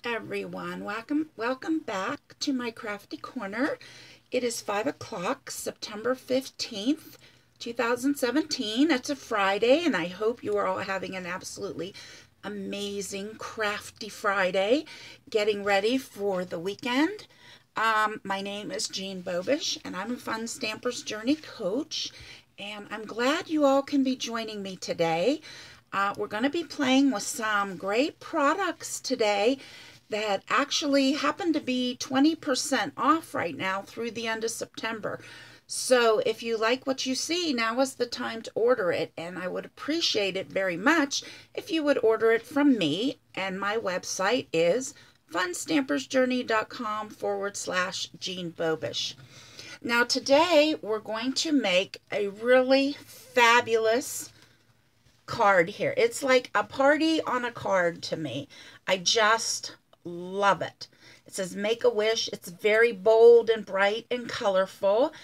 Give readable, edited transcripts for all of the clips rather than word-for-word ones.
everyone. Welcome back to my crafty corner. It is 5 o'clock, September 15th, 2017. It's a Friday, and I hope you are all having an absolutely amazing crafty Friday, getting ready for the weekend. My name is Jeanne Bobish, and I'm a Fun Stamper's Journey coach, and I'm glad you all can be joining me today. We're going to be playing with some great products today that actually happen to be 20% off right now through the end of September. So if you like what you see, now is the time to order it, and I would appreciate it very much if you would order it from me, and my website is funstampersjourney.com/Jeanne Bobish. Now today we're going to make a really fabulous card here. It's like a party on a card to me. I just love it. It says make a wish. It's very bold and bright and colorful.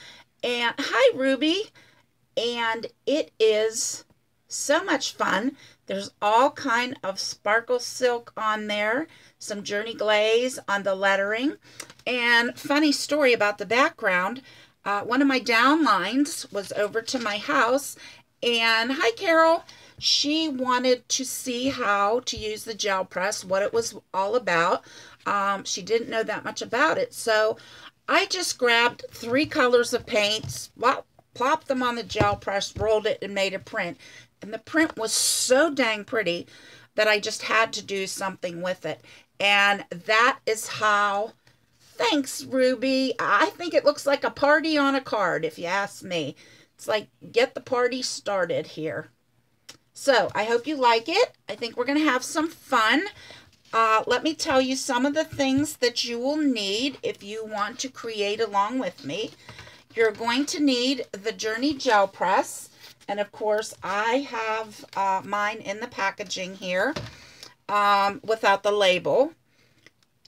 And hi Ruby. And it is so much fun. There's all kind of sparkle silk on there, some journey glaze on the lettering, and funny story about the background. One of my downlines was over to my house, and hi Carol. She wanted to see how to use the gel press, what it was all about. She didn't know that much about it. So I just grabbed 3 colors of paints, plopped them on the gel press, rolled it, and made a print. And the print was so dang pretty that I just had to do something with it. And that is how, thanks Ruby, I think it looks like a party on a card, if you ask me. It's like, get the party started here. So I hope you like it. I think we're going to have some fun. Let me tell you some of the things that you will need if you want to create along with me. You're going to need the Journey Gel Press. And of course, I have mine in the packaging here without the label.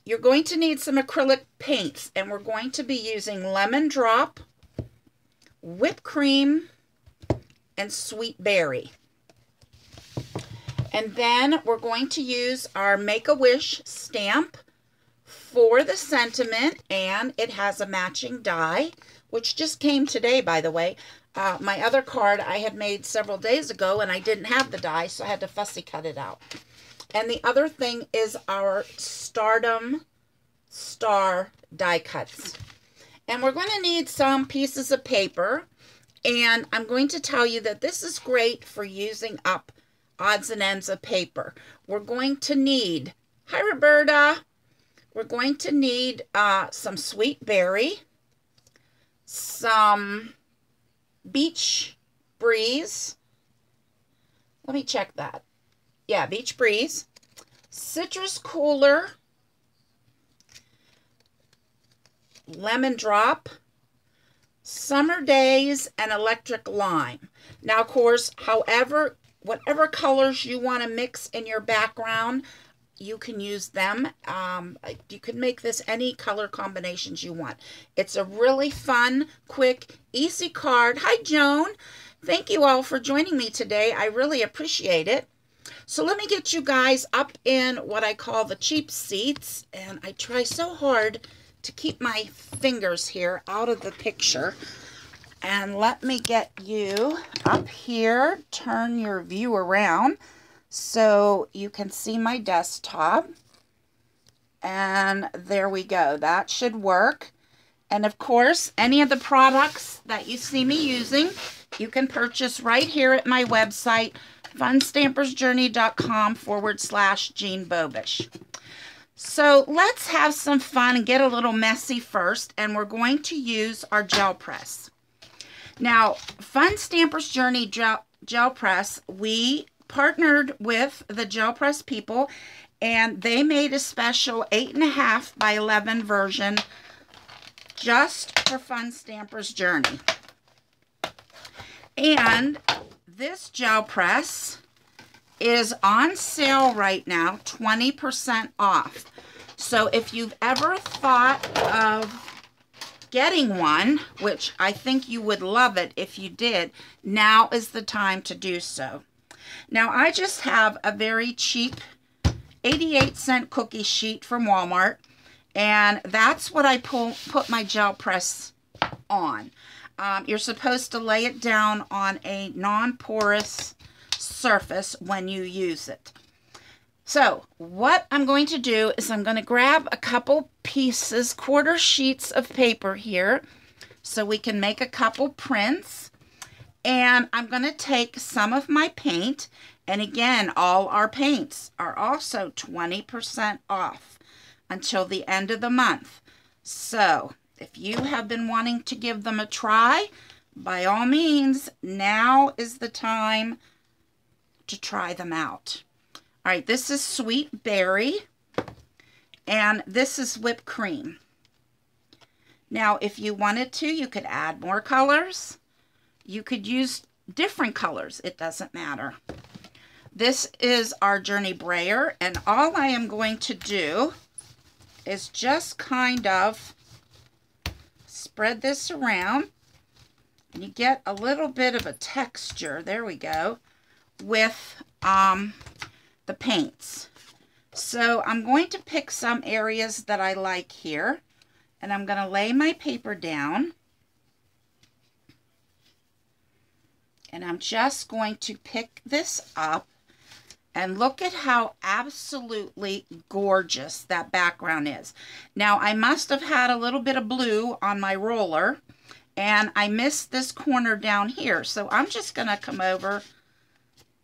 You're going to need some acrylic paints. And we're going to be using Lemon Drop, Whipped Cream, and Sweet Berry. And then we're going to use our Make-A-Wish stamp for the sentiment, and it has a matching die, which just came today, by the way. My other card I had made several days ago, and I didn't have the die, so I had to fussy cut it out. And the other thing is our Stardom Star die cuts. And we're going to need some pieces of paper, and I'm going to tell you that this is great for using up odds and ends of paper. We're going to need, hi Roberta, we're going to need some Sweet Berry, some Beach Breeze, let me check that, yeah, Beach Breeze, Citrus Cooler, Lemon Drop, Summer Days, and Electric Lime. Now, of course, whatever colors you want to mix in your background, you can use them. You can make this any color combinations you want. It's a really fun, quick, easy card. Hi, Joan. Thank you all for joining me today. I really appreciate it. So let me get you guys up in what I call the cheap seats. And I try so hard to keep my fingers here out of the picture. And let me get you up here, turn your view around so you can see my desktop. And there we go. That should work. And of course, any of the products that you see me using, you can purchase right here at my website, funstampersjourney.com/Jeanne Bobish. So let's have some fun and get a little messy first. And we're going to use our gel press. Now, Fun Stamper's Journey Gel Press, we partnered with the Gel Press people, and they made a special 8.5 by 11 version just for Fun Stamper's Journey. And this gel press is on sale right now, 20% off. So if you've ever thought of getting one, which I think you would love it if you did, now is the time to do so. Now I just have a very cheap 88-cent cookie sheet from Walmart. And that's what I put my gel press on. You're supposed to lay it down on a non-porous surface when you use it. So what I'm going to do is I'm going to grab a couple pieces, quarter sheets of paper here, so we can make a couple prints. And I'm going to take some of my paint. And again, all our paints are also 20% off until the end of the month. So if you have been wanting to give them a try, by all means, now is the time to try them out. All right, this is sweet berry, and this is whipped cream. Now, if you wanted to, you could add more colors. You could use different colors. It doesn't matter. This is our Journey Brayer, and all I am going to do is just kind of spread this around, and you get a little bit of a texture, there we go, with the paints. So I'm going to pick some areas that I like here, and I'm going to lay my paper down, and I'm just going to pick this up, and look at how absolutely gorgeous that background is. Now, I must have had a little bit of blue on my roller, and I missed this corner down here. So I'm just going to come over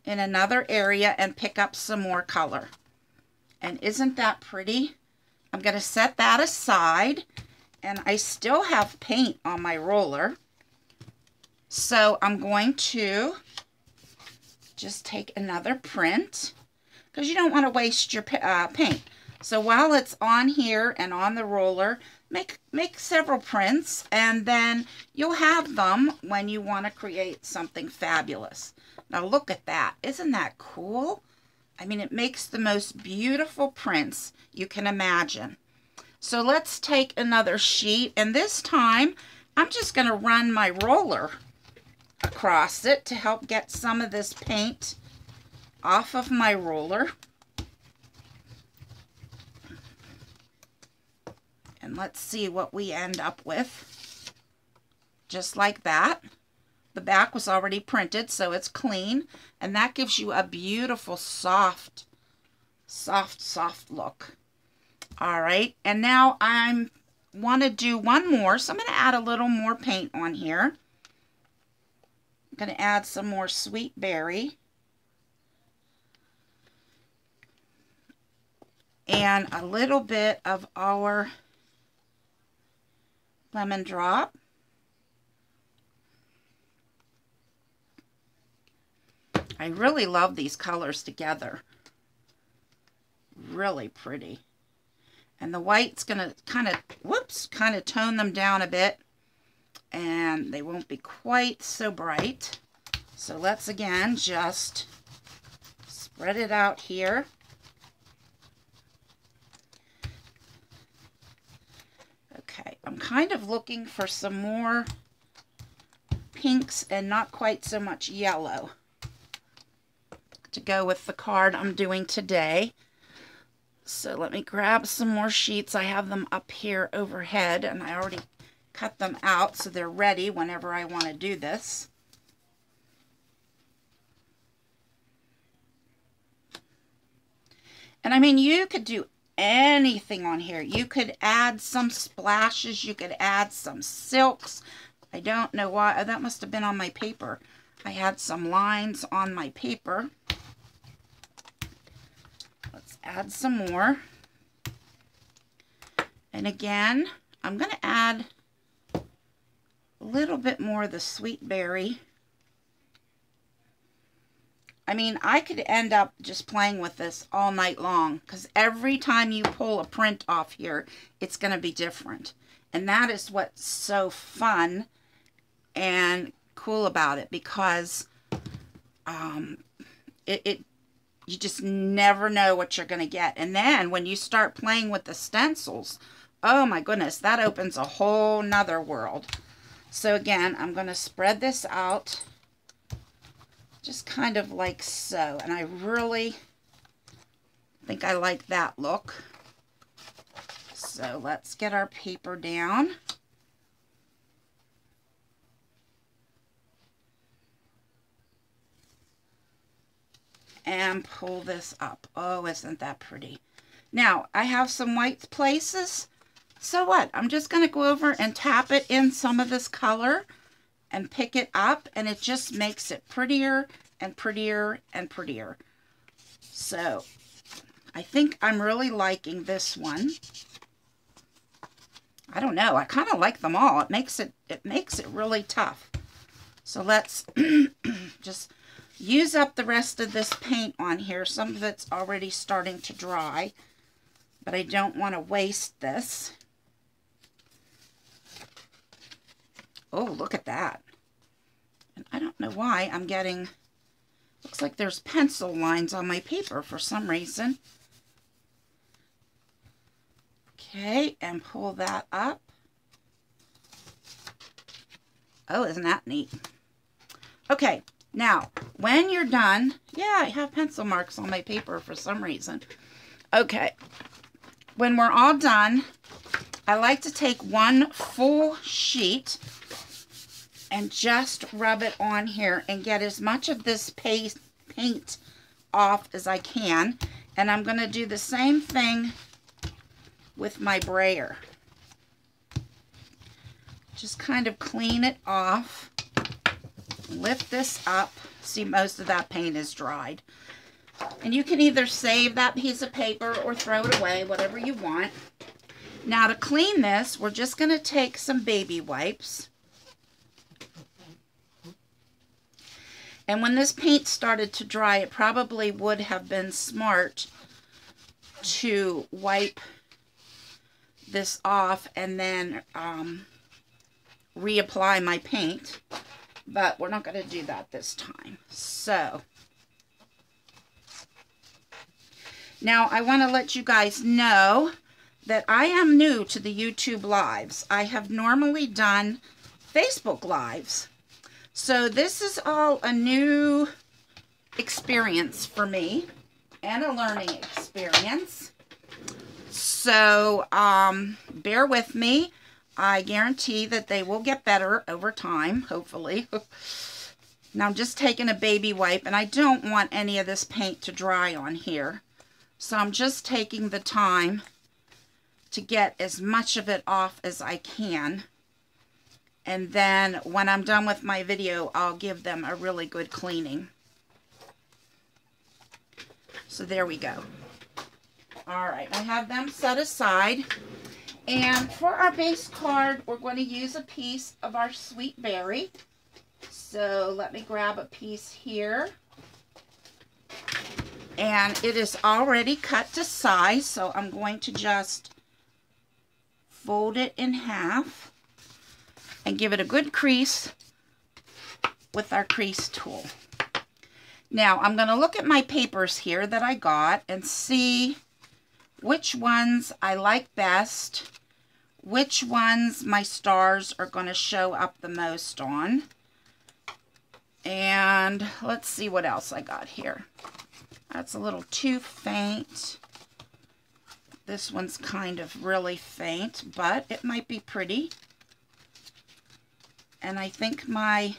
in another area and pick up some more color. And isn't that pretty? I'm going to set that aside, and I still have paint on my roller. So I'm going to just take another print, because you don't want to waste your paint. So while it's on here and on the roller, make several prints, and then you'll have them when you want to create something fabulous. Now look at that. Isn't that cool? I mean, it makes the most beautiful prints you can imagine. So let's take another sheet, and this time I'm just going to run my roller across it to help get some of this paint off of my roller. And let's see what we end up with. Just like that. The back was already printed, so it's clean. And that gives you a beautiful, soft look. All right. And now I want to do one more. So I'm going to add a little more paint on here. I'm going to add some more sweet berry. And a little bit of our lemon drop. I really love these colors together. Really pretty. And the white's going to kind of tone them down a bit. And they won't be quite so bright. So let's again just spread it out here. Okay, I'm kind of looking for some more pinks and not quite so much yellow to go with the card I'm doing today. So let me grab some more sheets. I have them up here overhead, and I already cut them out so they're ready whenever I want to do this. And I mean, you could do anything on here. You could add some splashes. You could add some silks. I don't know why. Oh, that must have been on my paper. I had some lines on my paper. Let's add some more. And again, I'm going to add a little bit more of the sweet berry. I mean, I could end up just playing with this all night long, because every time you pull a print off here, it's going to be different. And that is what's so fun and cool about it, because you just never know what you're going to get. And then when you start playing with the stencils, oh my goodness, that opens a whole nother world. So again, I'm going to spread this out just kind of like so. And I really think I like that look. So let's get our paper down. And pull this up. Oh, isn't that pretty? Now, I have some white places. So what? I'm just going to go over and tap it in some of this color and pick it up, and it just makes it prettier and prettier and prettier. So, I think I'm really liking this one. I don't know. I kind of like them all. It makes it really tough. So let's just use up the rest of this paint on here. Some of it's already starting to dry, but I don't want to waste this. Oh, look at that. And I don't know why I'm getting, looks like there's pencil lines on my paper for some reason. Okay, and pull that up. Oh, isn't that neat? Okay, now, when you're done, yeah, I have pencil marks on my paper for some reason. Okay, when we're all done, I like to take one full sheet and just rub it on here and get as much of this paint off as I can. And I'm going to do the same thing with my brayer. Just kind of clean it off. Lift this up. See, most of that paint is dried. And you can either save that piece of paper or throw it away, whatever you want. Now to clean this, we're just going to take some baby wipes. And when this paint started to dry, it probably would have been smart to wipe this off and then reapply my paint. But we're not going to do that this time. So, now I want to let you guys know that I am new to the YouTube Lives. I have normally done Facebook Lives. So this is all a new experience for me and a learning experience. So bear with me. I guarantee that they will get better over time, hopefully. Now I'm just taking a baby wipe, and I don't want any of this paint to dry on here. So I'm just taking the time to get as much of it off as I can. And then when I'm done with my video, I'll give them a really good cleaning. So there we go. All right, I have them set aside. And for our base card, we're going to use a piece of our sweet berry. So let me grab a piece here. And it is already cut to size, so I'm going to just fold it in half and give it a good crease with our crease tool. Now, I'm going to look at my papers here that I got and see which ones I like best, which ones my stars are going to show up the most on. And let's see what else I got here. That's a little too faint. This one's kind of really faint, but it might be pretty. And I think my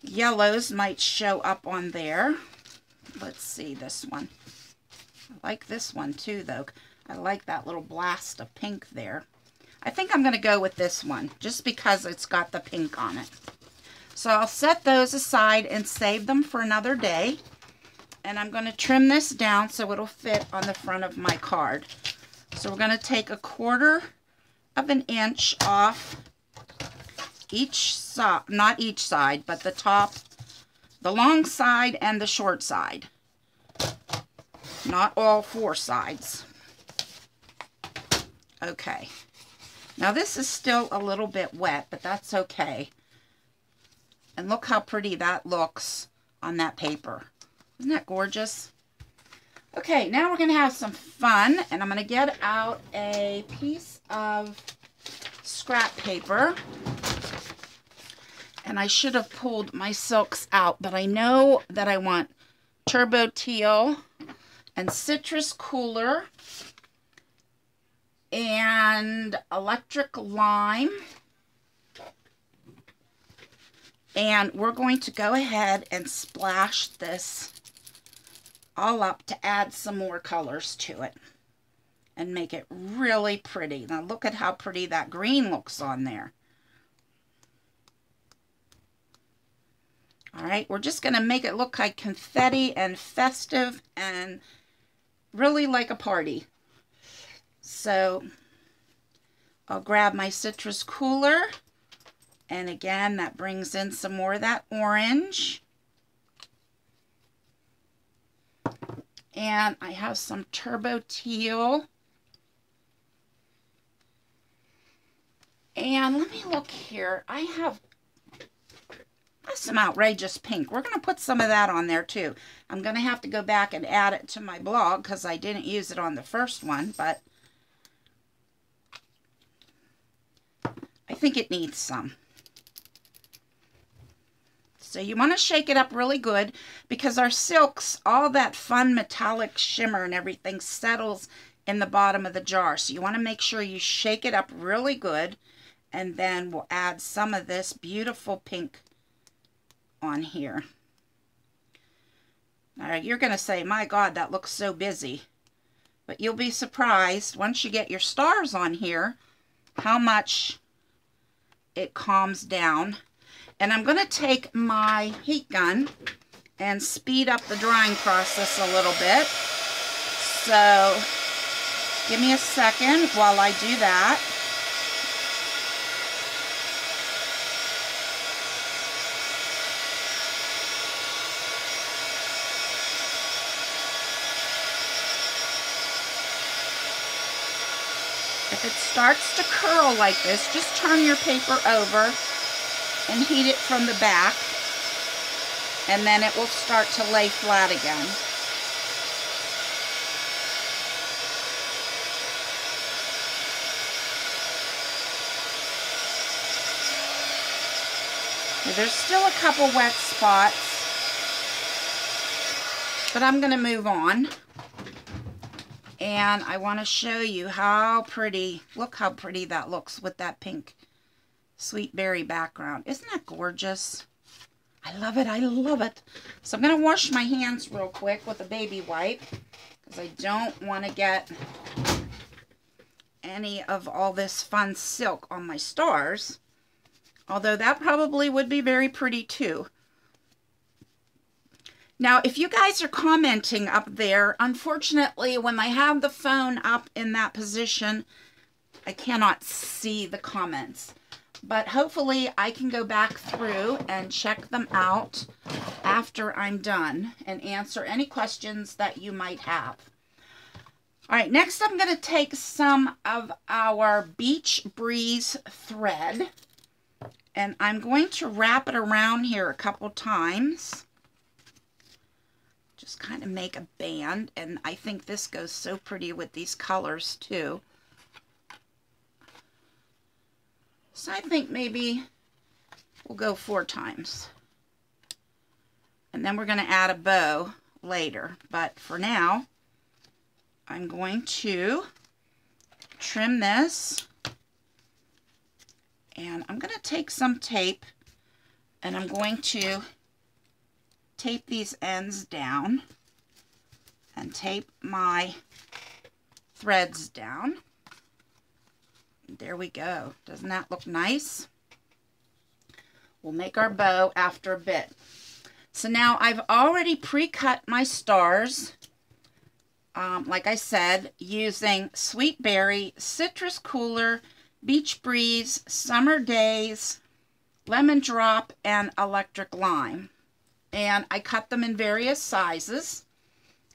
yellows might show up on there. Let's see this one. I like this one too, though. I like that little blast of pink there. I think I'm going to go with this one, just because it's got the pink on it. So I'll set those aside and save them for another day. And I'm going to trim this down so it'll fit on the front of my card. So we're going to take 1/4 of an inch off each side, not each side, but the top, the long side and the short side. Not all 4 sides. Okay. Now this is still a little bit wet, but that's okay. And look how pretty that looks on that paper. Isn't that gorgeous? Okay, now we're going to have some fun, and I'm going to get out a piece of scrap paper. And I should have pulled my silks out, but I know that I want turbo teal, and Citrus Cooler and Electric Lime. And we're going to go ahead and splash this all up to add some more colors to it and make it really pretty. Now look at how pretty that green looks on there. All right, we're just going to make it look like confetti and festive and really like a party. So I'll grab my Citrus Cooler, and again, that brings in some more of that orange. And I have some Turbo Teal. And let me look here. I have some outrageous pink. We're going to put some of that on there too. I'm going to have to go back and add it to my blog because I didn't use it on the first one, but I think it needs some. So you want to shake it up really good because our silks, all that fun metallic shimmer and everything settles in the bottom of the jar. So you want to make sure you shake it up really good, and then we'll add some of this beautiful pink on here. All right, you're going to say, my God, that looks so busy. But you'll be surprised once you get your stars on here how much it calms down. And I'm going to take my heat gun and speed up the drying process a little bit. So give me a second while I do that. If it starts to curl like this, just turn your paper over and heat it from the back, and then it will start to lay flat again. There's still a couple wet spots, but I'm going to move on. And I want to show you how pretty, look how pretty that looks with that pink sweet berry background. Isn't that gorgeous? I love it. I love it. So I'm going to wash my hands real quick with a baby wipe because I don't want to get any of all this fun silk on my stars. Although that probably would be very pretty too. Now, if you guys are commenting up there, unfortunately, when I have the phone up in that position, I cannot see the comments. But hopefully I can go back through and check them out after I'm done and answer any questions that you might have. All right, next I'm going to take some of our Beach Breeze thread, and I'm going to wrap it around here a couple times. Just kind of make a band, and I think this goes so pretty with these colors too. So I think maybe we'll go 4 times. And then we're going to add a bow later. But for now, I'm going to trim this. And I'm going to take some tape, and I'm going to tape these ends down and tape my threads down. There we go. Doesn't that look nice? We'll make our bow after a bit. So now I've already pre-cut my stars, like I said, using Sweet Berry, Citrus Cooler, Beach Breeze, Summer Days, Lemon Drop, and Electric Lime. And I cut them in various sizes.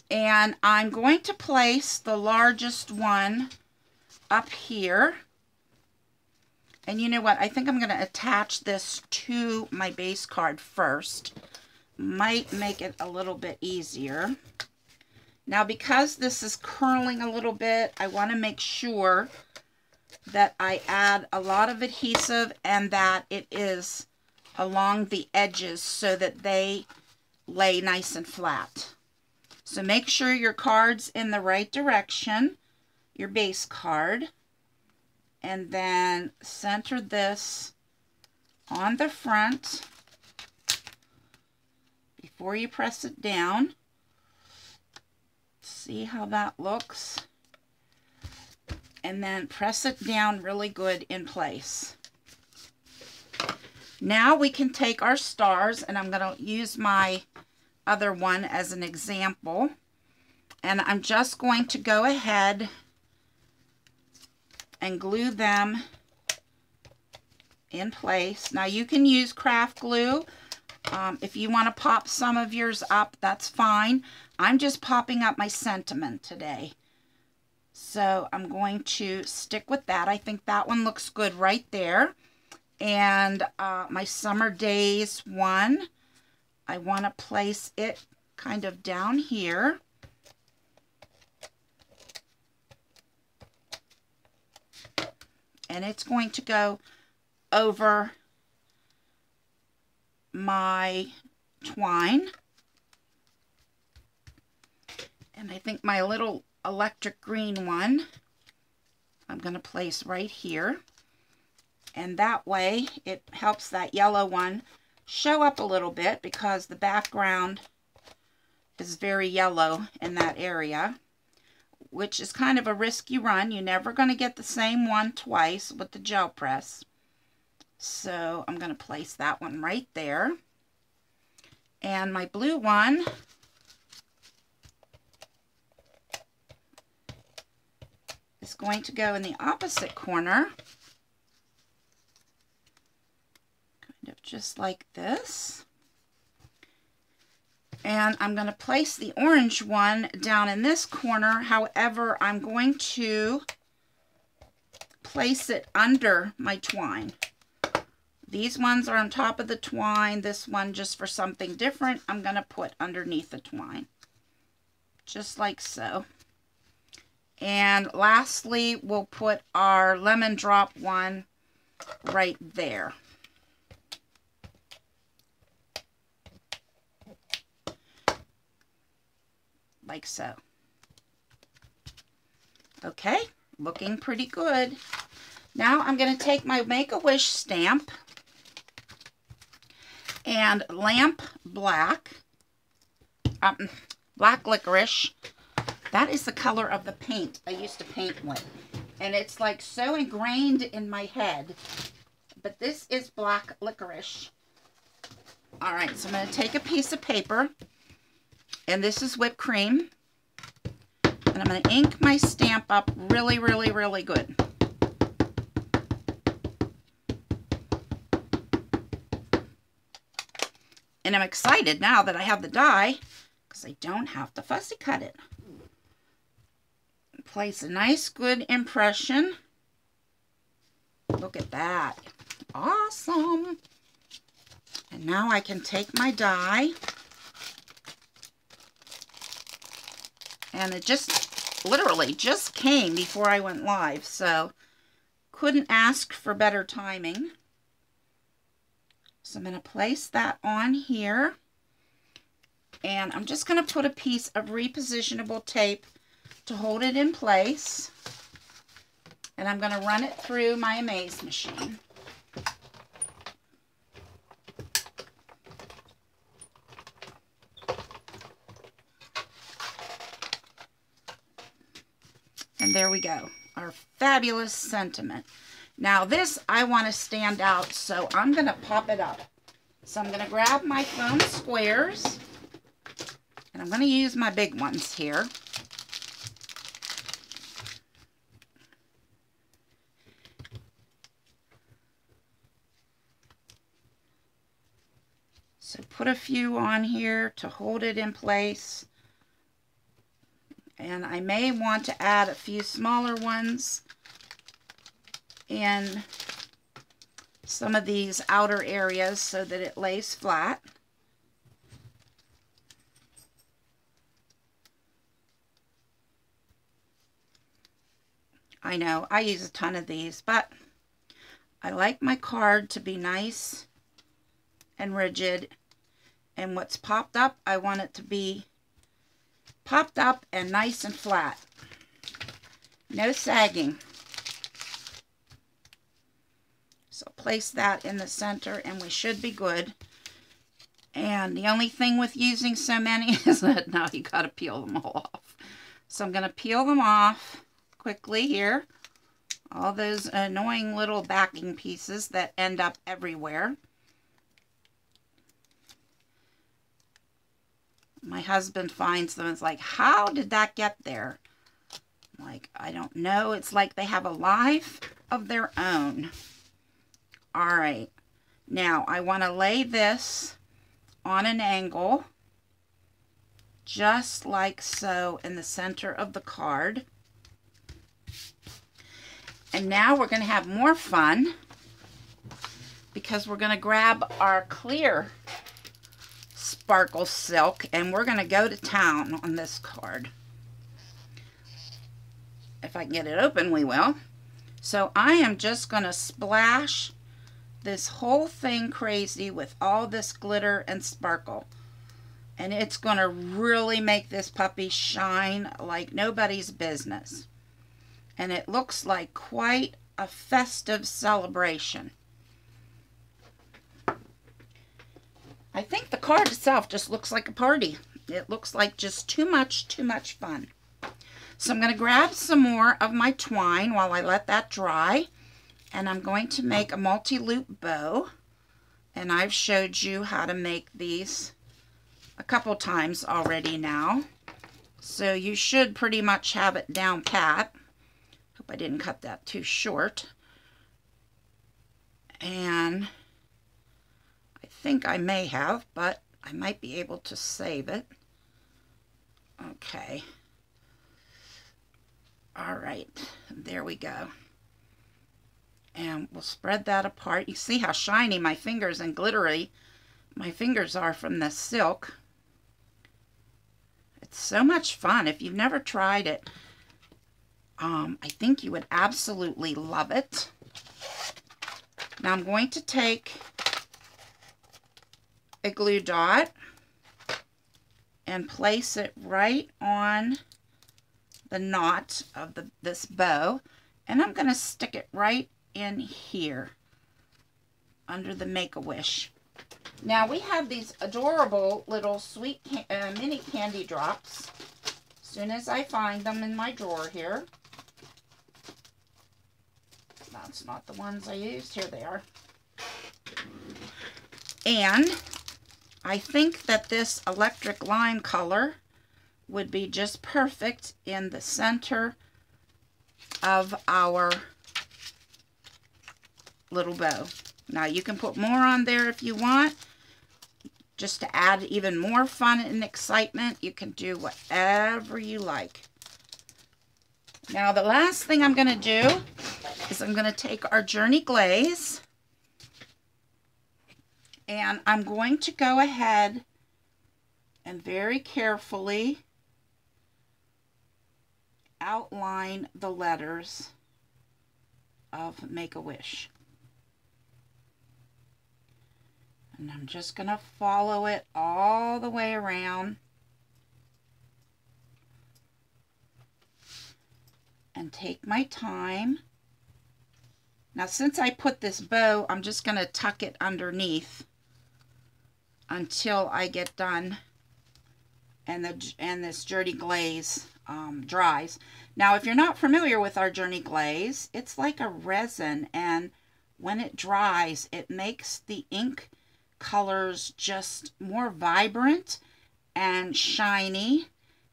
And I'm going to place the largest one up here. And you know what? I think I'm going to attach this to my base card first. Might make it a little bit easier. Now, because this is curling a little bit, I want to make sure that I add a lot of adhesive and that it is along the edges so that they lay nice and flat. So make sure your card's in the right direction, your base card. And then center this on the front before you press it down. See how that looks? And then press it down really good in place. Now we can take our stars, and I'm going to use my other one as an example. And I'm just going to go ahead and glue them in place. Now you can use craft glue. If you want to pop some of yours up, that's fine. I'm just popping up my sentiment today. So I'm going to stick with that. I think that one looks good right there. And my Summer Days one, I want to place it kind of down here. And it's going to go over my twine. And I think my little electric green one, I'm going to place right here. And that way it helps that yellow one show up a little bit because the background is very yellow in that area, which is kind of a risky run. You're never going to get the same one twice with the gel press. So I'm going to place that one right there. And my blue one, is going to go in the opposite corner. Kind of just like this. And I'm going to place the orange one down in this corner. However, I'm going to place it under my twine. These ones are on top of the twine. This one, just for something different, I'm going to put underneath the twine. Just like so. And lastly, we'll put our lemon drop one right there. Like so. Okay, looking pretty good. Now I'm going to take my Make-A-Wish stamp and Lamp Black, black licorice. That is the color of the paint I used to paint with. And it's like so ingrained in my head. But this is black licorice. All right, so I'm going to take a piece of paper. And this is whipped cream. And I'm going to ink my stamp up really, really, really good. And I'm excited now that I have the die because I don't have to fussy cut it. Place a nice, good impression. Look at that. Awesome. And now I can take my die. And it just literally just came before I went live, so couldn't ask for better timing. So I'm going to place that on here. And I'm just going to put a piece of repositionable tape to hold it in place. And I'm going to run it through my Amaze machine. And there we go, our fabulous sentiment. Now this, I want to stand out, so I'm going to pop it up. So I'm going to grab my foam squares, and I'm going to use my big ones here. So put a few on here to hold it in place. And I may want to add a few smaller ones in some of these outer areas so that it lays flat. I know, I use a ton of these, but I like my card to be nice and rigid. And what's popped up, I want it to be popped up and nice and flat. No sagging. So place that in the center and we should be good. And the only thing with using so many is that now you got to peel them all off. So I'm going to peel them off quickly here. All those annoying little backing pieces that end up everywhere. My husband finds them and is like, how did that get there? I'm like, I don't know. It's like they have a life of their own. All right. Now I want to lay this on an angle, just like so, in the center of the card. And now we're going to have more fun because we're going to grab our clear sparkle silk and we're going to go to town on this card. If I can get it open, we will. So I am just going to splash this whole thing crazy with all this glitter and sparkle. And it's going to really make this puppy shine like nobody's business. And it looks like quite a festive celebration. I think the card itself just looks like a party. It looks like just too much fun. So I'm going to grab some more of my twine while I let that dry. And I'm going to make a multi-loop bow. And I've showed you how to make these a couple times already now. So you should pretty much have it down pat. Hope I didn't cut that too short. And I think I may have, but I might be able to save it. Okay. All right, there we go. And we'll spread that apart. You see how shiny my fingers and glittery my fingers are from the silk. It's so much fun. If you've never tried it, I think you would absolutely love it. Now I'm going to take a glue dot and place it right on the knot of this bow, and I'm going to stick it right in here under the Make-A-Wish. Now we have these adorable little sweet mini candy drops. As soon as I find them in my drawer here. That's not the ones I used. Here they are. And I think that this electric lime color would be just perfect in the center of our little bow. Now you can put more on there if you want, just to add even more fun and excitement. You can do whatever you like. Now the last thing I'm going to do is I'm going to take our Journey Glaze and I'm going to go ahead and very carefully outline the letters of Make-A-Wish. And I'm just going to follow it all the way around. And take my time. Now since I put this bow, I'm just going to tuck it underneath until I get done and this Journey Glaze dries. Now if you're not familiar with our Journey Glaze, it's like a resin, and when it dries it makes the ink colors just more vibrant and shiny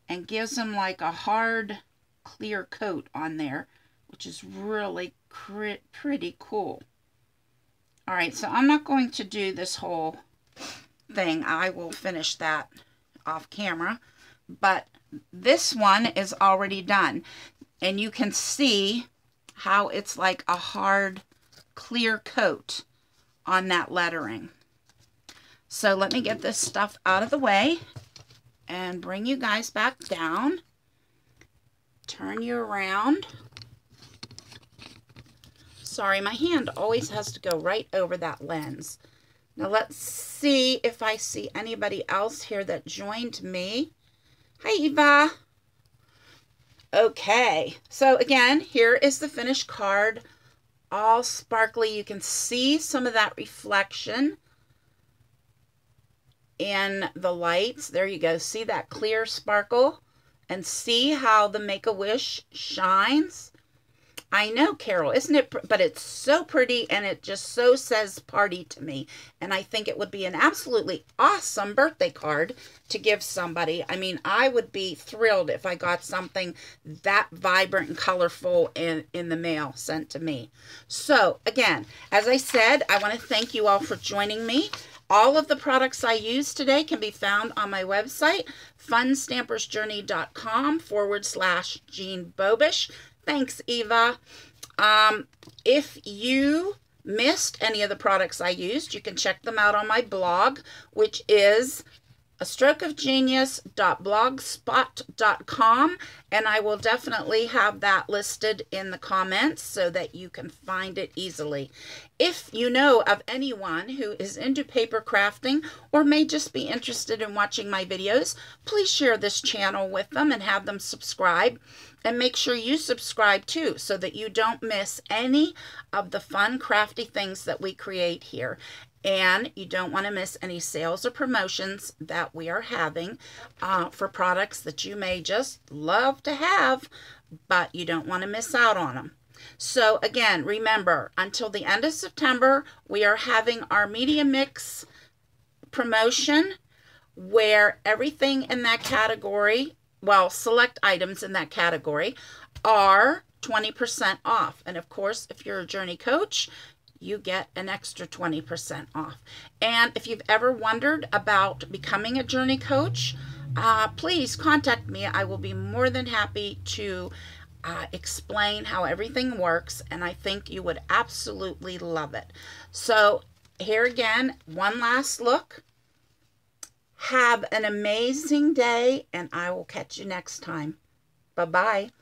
and gives them like a hard clear coat on there, which is really pretty cool. All right, so I'm not going to do this whole thing. I will finish that off camera, but this one is already done, and you can see how it's like a hard clear coat on that lettering. So let me get this stuff out of the way and bring you guys back down. Turn you around. Sorry, my hand always has to go right over that lens. Now let's see if I see anybody else here that joined me Hi, Eva. Okay, so again, here is the finished card, all sparkly. You can see some of that reflection in the lights. There you go. See that clear sparkle? And see how the Make-A-Wish shines? I know, Carol, isn't it? But it's so pretty, and it just so says party to me. And I think it would be an absolutely awesome birthday card to give somebody. I mean, I would be thrilled if I got something that vibrant and colorful in the mail sent to me. So, again, as I said, I want to thank you all for joining me. All of the products I used today can be found on my website, funstampersjourney.com/Jeanne Bobish. Thanks, Eva. If you missed any of the products I used, you can check them out on my blog, which is astrokeofgenius.blogspot.com, and I will definitely have that listed in the comments so that you can find it easily. If you know of anyone who is into paper crafting or may just be interested in watching my videos, please share this channel with them and have them subscribe. And make sure you subscribe too so that you don't miss any of the fun, crafty things that we create here. And you don't want to miss any sales or promotions that we are having for products that you may just love to have, but you don't want to miss out on them. So again, remember, until the end of September, we are having our Media Mix promotion where everything in that category, well, select items in that category are 20% off. And of course, if you're a Journey Coach, you get an extra 20% off. And if you've ever wondered about becoming a Journey Coach, please contact me. I will be more than happy to explain how everything works, and I think you would absolutely love it. So here again, one last look. Have an amazing day, and I will catch you next time. Bye-bye.